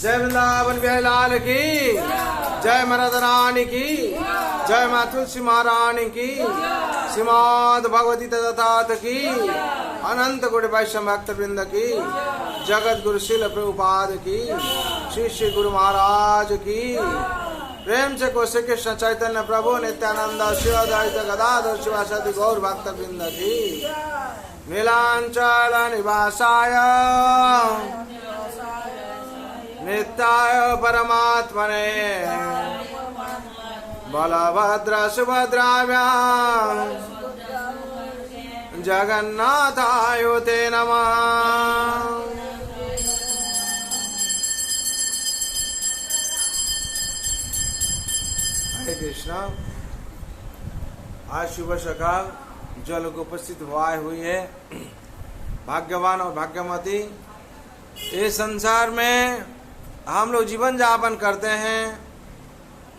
जय वृंदावन बिहारी लाल की जय मरद रानी की जय माँ तुलसी महारानी की श्रीमद भगवती तथात की अनंत गुरु वैष्णव भक्त वृंद की जगत गुरु शिल प्रभुपाद की श्री श्री गुरु महाराज की प्रेम से को श्री कृष्ण चैतन्य प्रभु नित्यानंद शिवद्वैत गदाधर शिवासादि गौर भक्त वृंद की नीलांचल निवासाय नित्याय परमात्मने बलभद्र सुभद्राभ्यां जगन्नाथाय ते नमः। हरे कृष्णा। आज शुभ सकाल जो लोग उपस्थित हुई है, भाग्यवान और भाग्यवती। इस संसार में हम लोग जीवन यापन करते हैं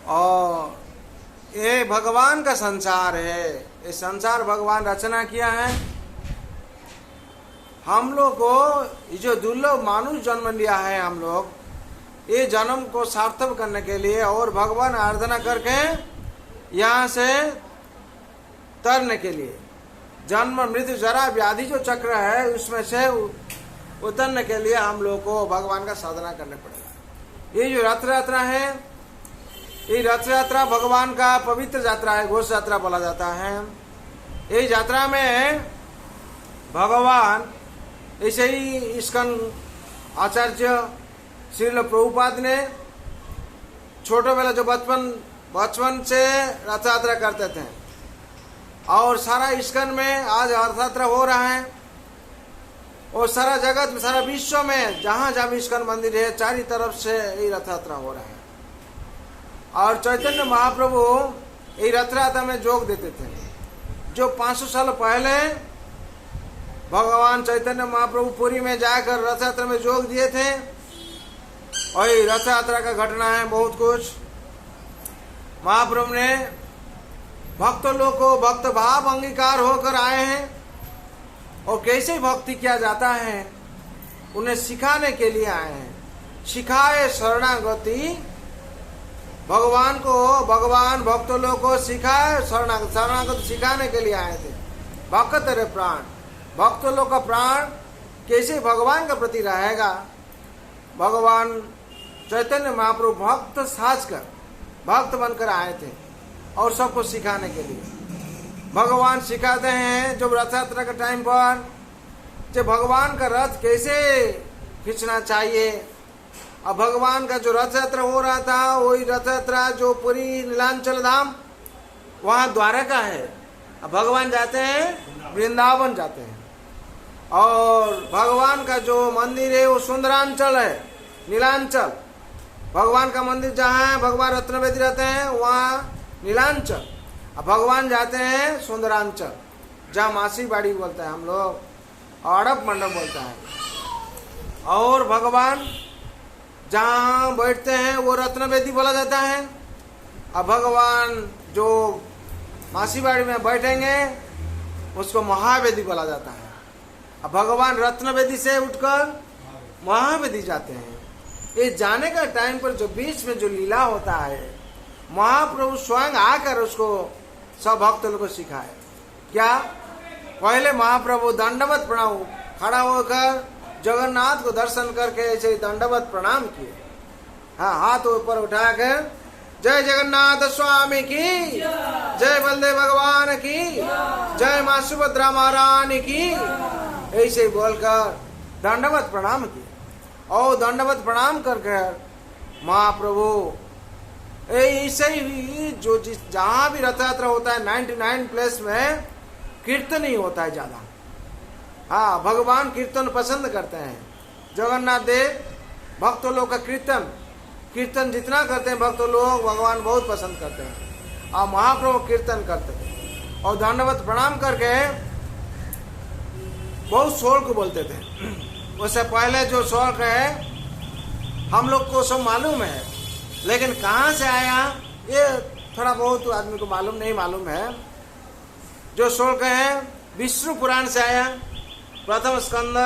और ये भगवान का संसार है। ये संसार भगवान रचना किया है। हम लोग को ये जो दुर्लभ मानुष जन्म लिया है, हम लोग ये जन्म को सार्थक करने के लिए और भगवान आराधना करके यहाँ से तरने के लिए, जन्म मृत्यु जरा व्याधि जो चक्र है उसमें से उतरने के लिए हम लोग को भगवान का साधना करने पड़ेगा। ये जो रथ यात्रा है, ये रथ यात्रा भगवान का पवित्र यात्रा है, घोष यात्रा बोला जाता है। ये यात्रा में भगवान ऐसे ही इस्कन आचार्य श्रील प्रभुपाद ने छोटे वाला जो बचपन से रथ यात्रा करते थे और सारा इस्कन में आज रथ यात्रा हो रहा है और सारा जगत में, सारा विश्व में जहाँ जहाँ भी इस्कन मंदिर है चारों तरफ से ये रथ यात्रा हो रहा है। और चैतन्य महाप्रभु ये रथ यात्रा में जोग देते थे। जो 500 साल पहले भगवान चैतन्य महाप्रभु पुरी में जाकर रथ यात्रा में जोग दिए थे और ये रथ यात्रा का घटना है बहुत कुछ। महाप्रभु ने भक्त लोग को भक्त भाव अंगीकार होकर आए हैं और कैसे भक्ति किया जाता है उन्हें सिखाने के लिए आए हैं। सिखाए शरणागति, भगवान को, भगवान भक्त लोग को सिखाए शरणागति सिखाने के लिए आए थे। भक्त रे प्राण, भक्त लोग का प्राण कैसे भगवान का प्रति रहेगा। भगवान चैतन्य महाप्रभु भक्त साजकर भक्त बनकर आए थे और सबको सिखाने के लिए। भगवान सिखाते हैं जो रथ यात्रा के टाइम पर जो भगवान का रथ कैसे खींचना चाहिए। अब भगवान का जो रथ यात्रा हो रहा था वही रथ यात्रा जो पूरी नीलांचल धाम वहाँ द्वारका है। अब भगवान जाते हैं वृंदावन जाते हैं और भगवान का जो मंदिर है वो सुंदरांचल है, नीलांचल। भगवान का मंदिर जहाँ है, भगवान रत्नवेदी रहते हैं वहाँ नीलांचल। अब भगवान जाते हैं सुंदरांचल, जहाँ मासी बाड़ी बोलते हैं हम लोग, अड़प मंडप बोलता है। और भगवान जहाँ बैठते हैं वो रत्नवेदी बोला जाता है। अब भगवान जो मासी बाड़ी में बैठेंगे उसको महावेदी बोला जाता है। अब भगवान रत्नवेदी से उठकर महावेदी जाते हैं। ये जाने का टाइम पर जो बीच में जो लीला होता है, महाप्रभु स्वयं आकर उसको सब भक्त लोगों को सिखाए। क्या पहले महाप्रभु दंडवत प्रणाम खड़ा होकर जगन्नाथ को दर्शन करके ऐसे दंडवत प्रणाम किए। हाँ, हाथ ऊपर उठाकर जय जगन्नाथ स्वामी की जय, बलदेव भगवान की जय, माँ सुभद्रा महारानी की, ऐसे बोलकर दंडवत प्रणाम किए। और दंडवत प्रणाम करके महाप्रभु ऐसे ही जो जहाँ भी रथ यात्रा होता है 99 प्लेस में कीर्तन ही होता है ज्यादा। हाँ, भगवान कीर्तन पसंद करते हैं। जगन्नाथ देव भक्त लोग का कीर्तन जितना करते हैं भक्त लोग, भगवान बहुत पसंद करते हैं। और महाप्रभु कीर्तन करते थे और दंडवत प्रणाम करके बहुत श्लोक बोलते थे। उससे पहले जो श्लोक है हम लोग को सब मालूम है, लेकिन कहाँ से आया ये थोड़ा बहुत आदमी को मालूम है। जो श्लोक है विष्णु पुराण से आया, प्रथम स्कंद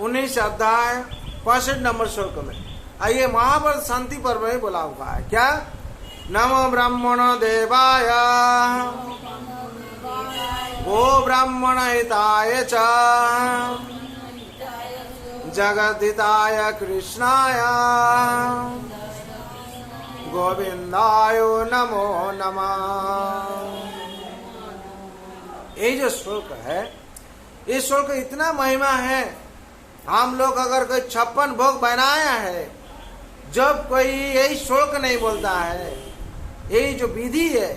19 अध्याय 65 नंबर श्लोक में। आइए महाभारत शांति पर्व में बोला हुआ है क्या? नमो ब्राह्मण देवाय गो ब्राह्मण हिताय च जगद्धिताय कृष्णाय गोविंदाय नमो नमः। ये जो श्लोक है, ये श्लोक इतना महिमा है। हम लोग अगर कोई 56 भोग बनाया है, जब कोई यही श्लोक नहीं बोलता है, यही जो विधि है,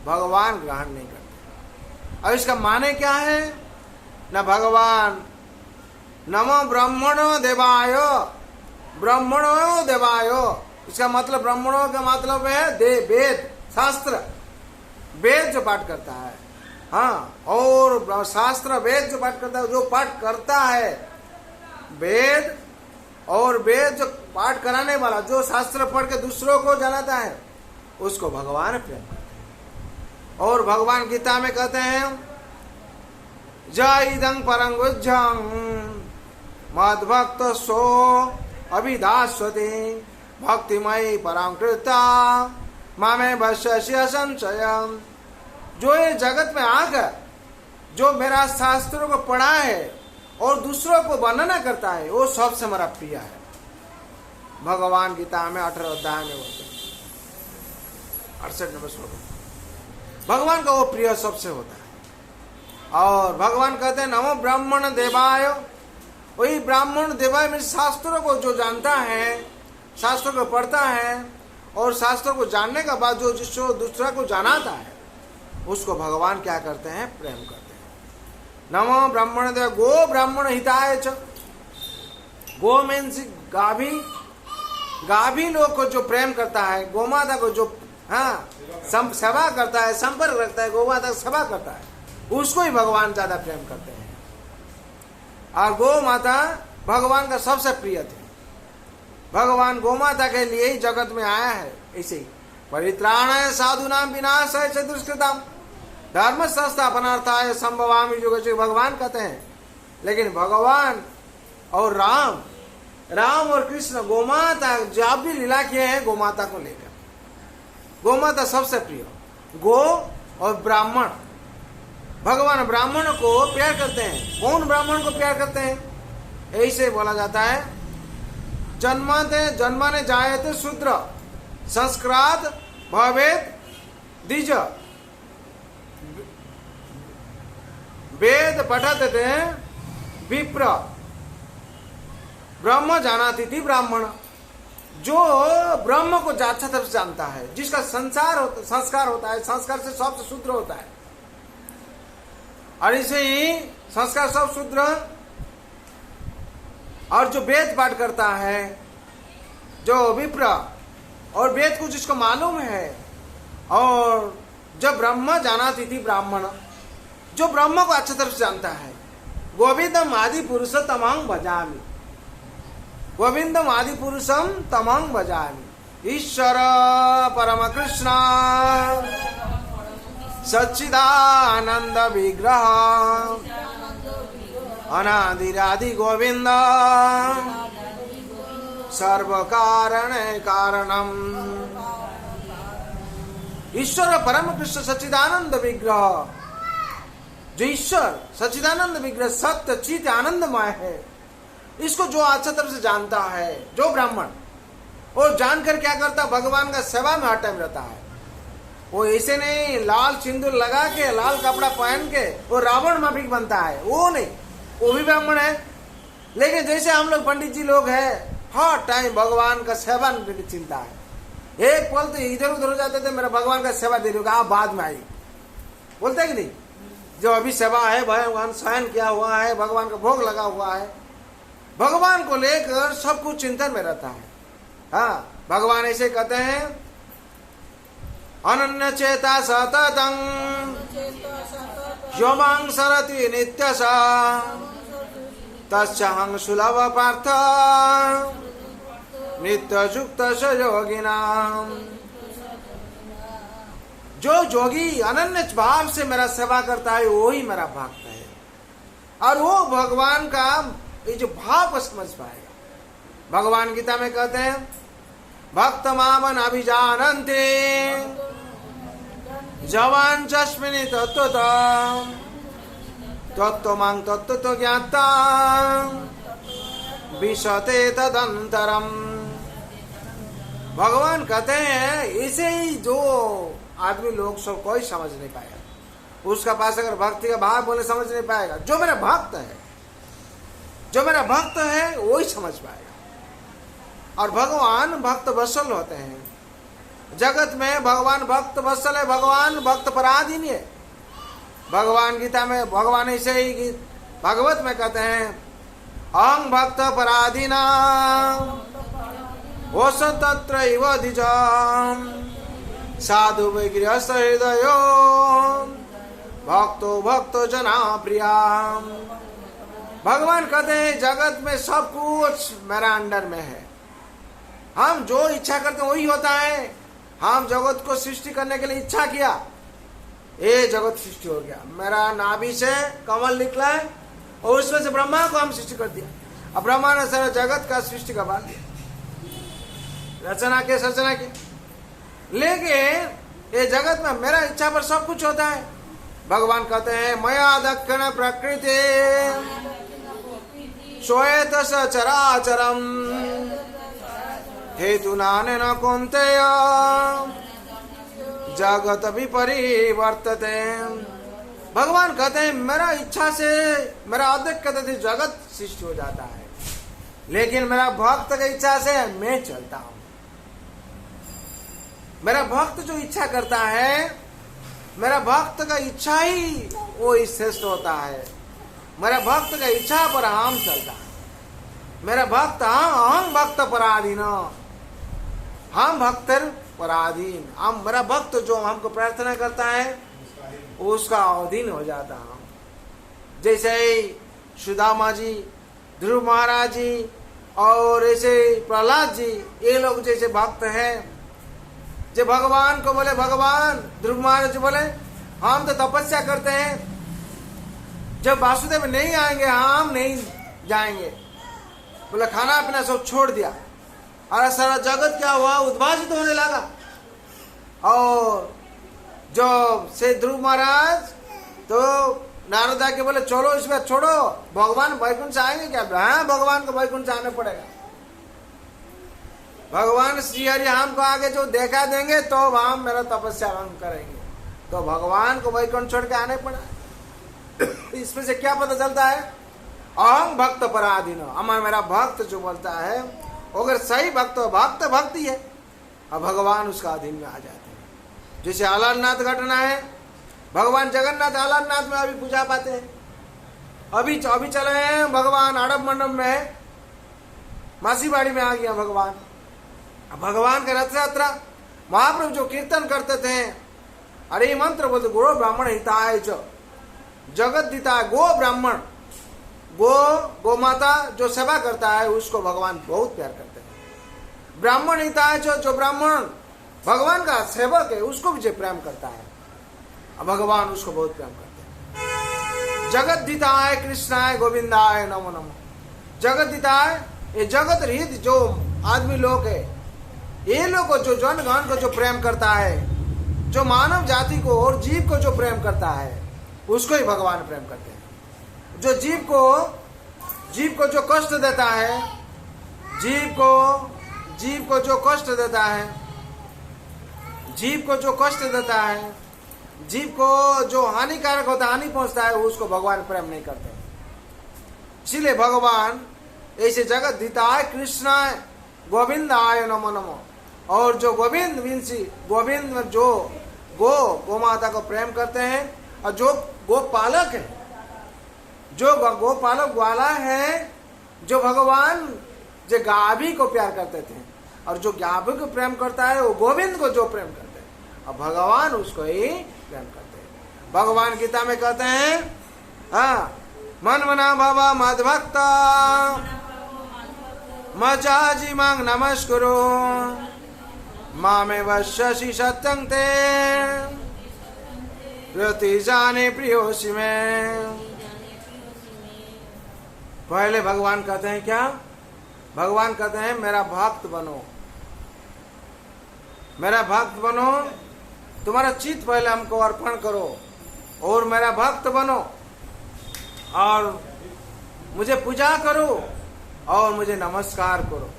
भगवान ग्रहण नहीं करते। और इसका माने क्या है? न भगवान नमो ब्राह्मणो देवायो, ब्राह्मणो देवायो, इसका मतलब ब्राह्मणों का मतलब है वेद शास्त्र, वेद जो पाठ करता है। हाँ, और शास्त्र वेद जो पाठ करता है, जो पाठ करता है वेद, और वेद जो पाठ कराने वाला, जो शास्त्र पढ़ के दूसरों को जनाता है, उसको भगवान प्रेम करते हैं। और भगवान गीता में कहते हैं जय इदं परंगुज्जं मद्भक्त सो अभिदास्वति भक्तिमयी परंकृता मामे वश्यस्य संशयम्। जो ये जगत में आकर जो मेरा शास्त्रों को पढ़ा है और दूसरों को वर्णना करता है, वो सबसे मेरा प्रिय है। भगवान गीता में 18 अध्याय में बोलते हैं 68 नंबर श्लोक, भगवान का वो प्रिय सबसे होता है। और भगवान कहते हैं नमो ब्राह्मण देवाय, वही ब्राह्मण देवाय में शास्त्रों को जो जानता है, शास्त्रों को पढ़ता है, और शास्त्रों को जानने के बाद जो जिसको दूसरा को जनाता है, उसको भगवान क्या करते हैं? प्रेम करते हैं। नमो ब्राह्मण देव गो ब्राह्मण हिताय च, गो मीन्स गाभी, गाभी लोग को जो प्रेम करता है, गोमाता को जो सेवा करता है, संपर्क रखता है, गोमाता की सेवा करता है, उसको ही भगवान ज्यादा प्रेम करते हैं। और गो माता भगवान का सबसे प्रिय थे। भगवान गोमाता के लिए ही जगत में आया है। ऐसे ही परित्राणाय साधुनाम विनाशाय च दुष्कृताम धर्म संस्थापनार्थाय संभवामि युगे, भगवान कहते हैं। लेकिन भगवान और राम और कृष्ण गोमाता जब भी लीला किए हैं, गोमाता को लेकर, गोमाता सबसे प्रिय, गो और ब्राह्मण। भगवान ब्राह्मण को प्यार करते हैं। कौन ब्राह्मण को प्यार करते हैं? ऐसे बोला जाता है जन्माने जायते शूद्र संस्कृत भवेत् द्विज, वेद पठते विप्र ब्रह्म जानाति थी ब्राह्मण। जो ब्रह्म को अच्छा तरह से जानता है, जिसका संस्कार होता है, संस्कार से सब शूद्र होता है। और इसे ही संस्कार सब शूद्र, और जो वेद पाठ करता है, जो विप्र और वेद को जिसको मालूम है, और जब ब्रह्म जानाति थी ब्राह्मण, जो ब्रह्म को अच्छी तरह से जानता है। गोविंदम आदि पुरुष तमंग भजामि, गोविंदम आदि पुरुषम तमंग भजामि। ईश्वर परम कृष्ण सच्चिदानंद विग्रह अनादिरादि गोविंद सर्व कारण कारणम। ईश्वर परम कृष्ण सच्चिदानंद विग्रह, जो ईश्वर सच्चिदानंद विग्रह सत्य चित आनंदमय है, इसको जो अच्छा तरह से जानता है, जो ब्राह्मण, और जानकर क्या करता? भगवान का सेवा में हर टाइम रहता है। वो ऐसे नहीं लाल सिंदूर लगा के, लाल कपड़ा पहन के वो रावण माफिक बनता है, वो नहीं, वो भी ब्राह्मण है। लेकिन जैसे हम लोग पंडित जी लोग हैं, हर टाइम भगवान का सेवा की चिंता है। एक पल तो इधर उधर हो जाते थे, मेरा भगवान का सेवा दे दोगे, आप बाद में आई, बोलते है कि नहीं? जो अभी सेवा है, भगवान शयन किया हुआ है, भगवान का भोग लगा हुआ है, भगवान को लेकर सब कुछ चिंतन में रहता है। हाँ, भगवान ऐसे कहते हैं अनन्य चेता सततं यो मां सरति नित्यसा तस्याहं सुलभ पार्थ नित्य युक्त योगिनाम। जो जोगी अनन्य भाव से मेरा सेवा करता है, वो ही मेरा भक्त है। और वो भगवान का ये जो भाव को समझ पाएगा, भगवान गीता में कहते हैं भक्त मामन अभिजानन्ते जवान चस्मिनी तत्त्वतः तत्त्वमां तत्त्वतो ज्ञाता विशते तदंतरम। भगवान कहते हैं इसे ही जो आदमी लोग सब कोई समझ नहीं पाएगा, उसका पास अगर भक्ति का भाव बोले समझ नहीं पाएगा। जो मेरा भक्त है, जो मेरा भक्त है वही समझ पाएगा। और भगवान भक्त वत्सल होते हैं। जगत में भगवान भक्त वत्सल है, भगवान भक्त पराधीन है। भगवान गीता में भगवान ऐसे ही भागवत में कहते हैं अहं भक्त पराधीना वस तत्रैव द्विजम् साधु विगृहस्थ हृदयो भक्तो भक्तो जना प्रिया। भगवान कहते हैं जगत में सब कुछ मेरा अंडर में है, हम जो इच्छा करते हैं वही होता है। हम जगत को सृष्टि करने के लिए इच्छा किया, ये जगत सृष्टि हो गया। मेरा नाभि से कमल निकला है और उसमें से ब्रह्मा को हम सृष्टि कर दिया। अब ब्रह्मा ने सारा जगत का सृष्टि का बात दिया, रचना के सचना के। लेकिन ये जगत में मेरा इच्छा पर सब कुछ होता है। भगवान कहते हैं मया दक्षिण प्रकृति श्वेत सचराचरम हेतु नाने न कुंतेय जगत विपरिवर्तते। भगवान कहते हैं मेरा इच्छा से, मेरा आधिक्य से जगत सृष्टि हो जाता है, लेकिन मेरा भक्त की इच्छा से मैं चलता हूं। मेरा भक्त जो इच्छा करता है, मेरा भक्त का इच्छा ही वो श्रेष्ठ होता है। मेरा भक्त का इच्छा पर हम चलता है। मेरा भक्त हम भक्त पराधीन, हम भक्त पराधीन। हम मेरा भक्त जो हमको प्रार्थना करता है उसका अधीन हो जाता हूं। जैसे सुदामा जी, ध्रुव महाराज जी और ऐसे प्रहलाद जी, ये लोग जैसे भक्त हैं जो भगवान को बोले, भगवान ध्रुव महाराज जी बोले हम तो तपस्या करते हैं, जब वासुदेव नहीं आएंगे हम नहीं जाएंगे। बोले खाना पीना सब छोड़ दिया और सारा जगत क्या हुआ, उद्भासित होने लगा। और जो से ध्रुव महाराज तो नारदा के बोले चलो इसमें छोड़ो, भगवान वैकुंठ से आएंगे क्या? हाँ, भगवान को वैकुंठ से आने पड़ेगा। भगवान श्री हरि हमको आगे जो देखा देंगे तो हम मेरा तपस्या हम करेंगे। तो भगवान को वैकुंठ छोड़ के आने पड़ा। इसमें से क्या पता चलता है? अहं भक्त पराधीन। हमारा मेरा भक्त जो बोलता है अगर सही भक्त हो, भक्त भक्ति है, और भगवान उसका अधीन में आ जाते हैं। जैसे अलारनाथ घटना है, भगवान जगन्नाथ अलारनाथ में अभी पूजा पाते हैं। अभी चले हैं भगवान आड़प मंडप में, मासीबाड़ी में आ गया भगवान। भगवान का रथ यात्रा महाप्रभु जो कीर्तन करते थे, अरे मंत्र बोलते गो ब्राह्मण हिताय च जगत हिताय। गो ब्राह्मण, गो माता जो सेवा करता है उसको भगवान बहुत प्यार करते हैं। ब्राह्मण हिताय च, जो ब्राह्मण भगवान का सेवक है उसको भी प्रेम करता है, भगवान उसको बहुत प्रेम करते हैं। जगत हिताय कृष्णाय गोविंदाय नमो नमो। जगत हिताय, ये जगत हित जो आदमी लोग है, ये लोग को जो जनगण को जो प्रेम करता है, जो मानव जाति को और जीव को जो प्रेम करता है उसको ही भगवान प्रेम करते हैं। जो जीव को जो कष्ट देता है, जीव को जो कष्ट देता है, जीव को जो कष्ट देता है, जीव को जो हानिकारक होता है, हानि पहुंचता है, उसको भगवान प्रेम नहीं करते। इसलिए भगवान ऐसे जगत हिताय कृष्णाय गोविंदाय नमो नमो। और जो गोविंद जो गो माता को प्रेम करते हैं, और जो गोपालक है, जो गोपालक ग्वाला है, जो भगवान जो गाभी को प्यार करते थे, और जो गाभी को प्रेम करता है वो गोविंद को जो प्रेम करते हैं, और भगवान उसको ही प्रेम करते हैं। भगवान गीता में कहते हैं मन मना भव मद्भक्ता मजाजी मांग नमस्कुरु मामे वश्यसि सत्यं ते रति जाने प्रियोसी में। पहले भगवान कहते हैं क्या? भगवान कहते हैं मेरा भक्त बनो, मेरा भक्त बनो, तुम्हारा चित्त पहले हमको अर्पण करो और मेरा भक्त बनो और मुझे पूजा करो और मुझे नमस्कार करो।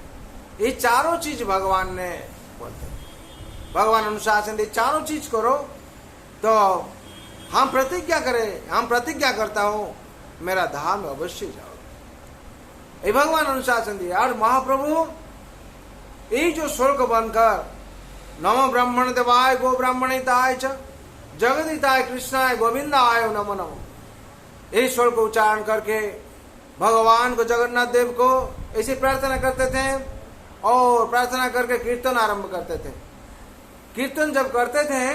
ये चारों चीज भगवान ने बोलते, भगवान अनुशासन, ये चारों चीज करो तो हम प्रतिज्ञा करें, हम प्रतिज्ञा करता हूं मेरा धाम में अवश्य जाओ। ये भगवान अनुशासन दिया। और महाप्रभु ये जो श्लोक बनकर नमो ब्राह्मण देवाय गो ब्राह्मणिताय च जगदिताय कृष्णाय गोविंदाय नमो नमो, ये श्लोक उच्चारण करके भगवान को, जगन्नाथ देव को ऐसी प्रार्थना करते थे और प्रार्थना करके कीर्तन आरंभ करते थे। कीर्तन जब करते थे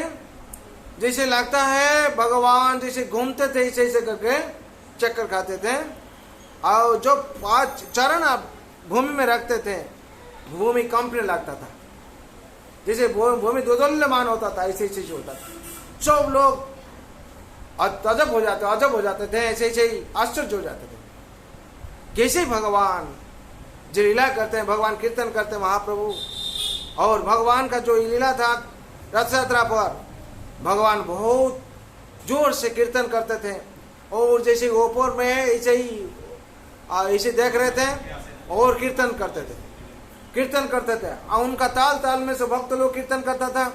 जैसे लगता है भगवान जैसे घूमते थे, ऐसे ऐसे करके चक्कर खाते थे और जो 5 चरण आप भूमि में रखते थे भूमि कंपने लगता था, जैसे भूमि दोदल्यमान होता था, ऐसे ऐसे होता था। सब लोग अजब हो जाते थे, ऐसे ऐसे ही आश्चर्य हो जाते थे कैसे भगवान जो लीला करते हैं, भगवान कीर्तन करते हैं महाप्रभु। और भगवान का जो लीला था रथ यात्रा पर, भगवान बहुत जोर से कीर्तन करते थे और जैसे ऊपर में ऐसे ही ऐसे देख रहे थे और कीर्तन करते थे और उनका ताल ताल में से भक्त लोग कीर्तन करता था।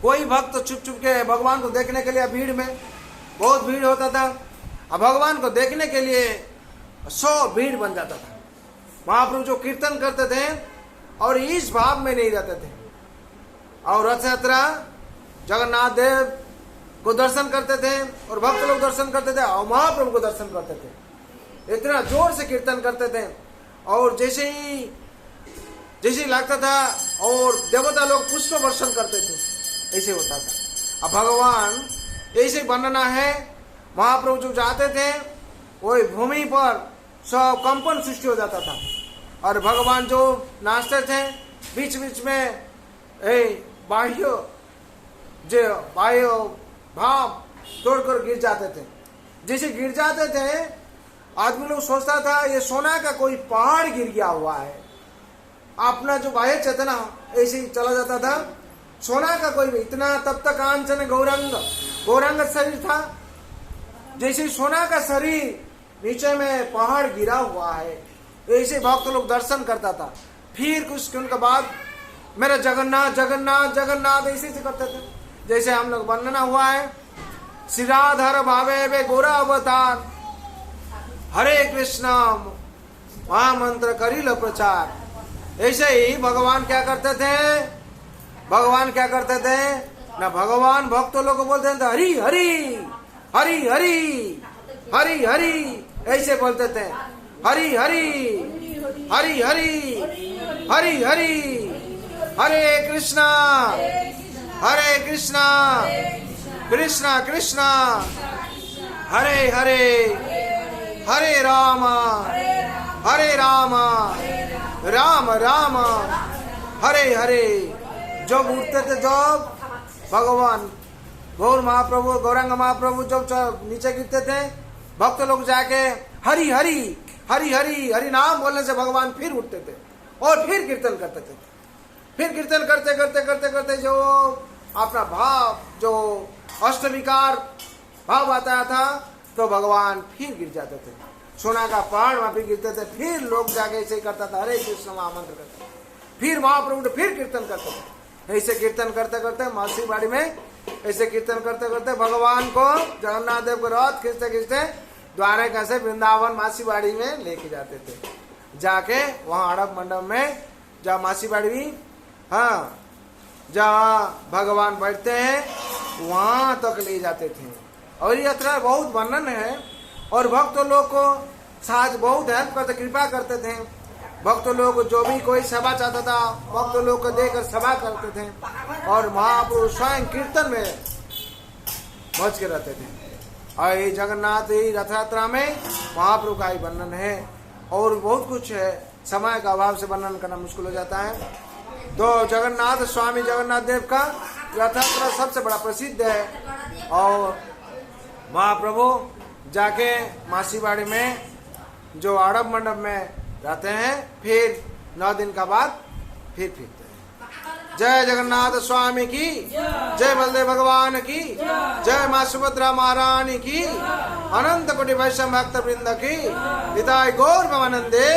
कोई भक्त चुप चुप के भगवान को देखने के लिए, भीड़ में बहुत भीड़ होता था और भगवान को देखने के लिए 100 भीड़ बन जाता था। महाप्रभु जो कीर्तन करते थे और इस भाव में नहीं रहते थे और रथ यात्रा जगन्नाथ देव को दर्शन करते थे और भक्त लोग दर्शन करते थे और महाप्रभु को दर्शन करते थे। इतना जोर से कीर्तन करते थे और जैसे ही लगता था और देवता लोग पुष्प वर्षण करते थे, ऐसे होता था। अब भगवान ऐसे वर्णना है, महाप्रभु जो जाते थे वही भूमि पर सब कंपन सृष्टि हो जाता था और भगवान जो नाचते थे बीच बीच में बाह्य भाव तोड़कर गिर जाते थे। जैसे गिर जाते थे आदमी लोग सोचता था ये सोना का कोई पहाड़ गिर गया हुआ है, अपना जो बाह्य चेतना ऐसे ही चला जाता था। सोना का कोई इतना तब तक कांचन गौरांग शरीर था, जैसे सोना का शरीर नीचे में पहाड़ गिरा हुआ है, ऐसे भक्त लोग दर्शन करता था। फिर कुछ उनके बाद मेरा जगन्नाथ जगन्नाथ जगन्नाथ ऐसे करते थे, जैसे हम लोग वर्णना हुआ है श्रीराधर भावे वे गोरा अवतार हरे कृष्ण महामंत्र करिल प्रचार। ऐसे ही भगवान क्या करते थे, ना भगवान भक्तों लोग को बोलते थे हरि हरि हरि हरि हरि हरि, ऐसे बोलते थे हरि हरि हरि हरि हरि हरि हरे कृष्णा कृष्णा कृष्णा हरे हरे हरे राम राम राम हरे हरे। जब उठते थे जब भगवान गौर महाप्रभु गौरांग महाप्रभु जब नीचे गिरते थे भक्त लोग जाके हरि हरि हरि हरि हरि नाम बोलने से भगवान फिर उठते थे और फिर कीर्तन करते थे। फिर कीर्तन करते करते करते करते जो अपना भाव जो अष्टविकार भाव आता था तो भगवान फिर गिर जाते थे, सोना का पहाड़ वहां फिर गिरते थे। फिर लोग जाके ऐसे ही करता था हरे कृष्ण महामंत्र करते, फिर महाप्रभु फिर कीर्तन करते थे। ऐसे कीर्तन करते करते मासी बाड़ी में ऐसे कीर्तन करते करते भगवान को जगन्नाथ देव को रथ खींचते खींचते द्वारका से वृंदावन मासी बाड़ी में लेके जाते थे। जाके वहां अड़ब मंडप में जहाँ मासी बाड़ी, हाँ जहाँ भगवान बैठते हैं वहां तक ले जाते थे। और ये यात्रा बहुत वर्णन है और भक्त लोग को साथ बहुत हेल्प करते, कृपा करते थे। भक्त लोग जो भी कोई सभा चाहता था भक्त लोग को देकर सभा करते थे और महाप्रभु स्वयं कीर्तन में मच के रहते थे। और ये जगन्नाथ रथ यात्रा में महाप्रभु का ही वर्णन है और बहुत कुछ है, समय का अभाव से वर्णन करना मुश्किल हो जाता है। तो जगन्नाथ स्वामी जगन्नाथ देव का रथ यात्रा सबसे बड़ा प्रसिद्ध है। और महाप्रभु जाके मासीबाड़ी में जो आड़ब मंडप में रहते हैं, फिर 9 दिन का बाद फिर फिरते हैं। जय जगन्नाथ स्वामी की जय, बलदेव भगवान की जय, माँ सुभद्रा महारानी की, अनंत कोटि वैष्णव भक्त वृंद की, निताय गौर प्रेमानंदे।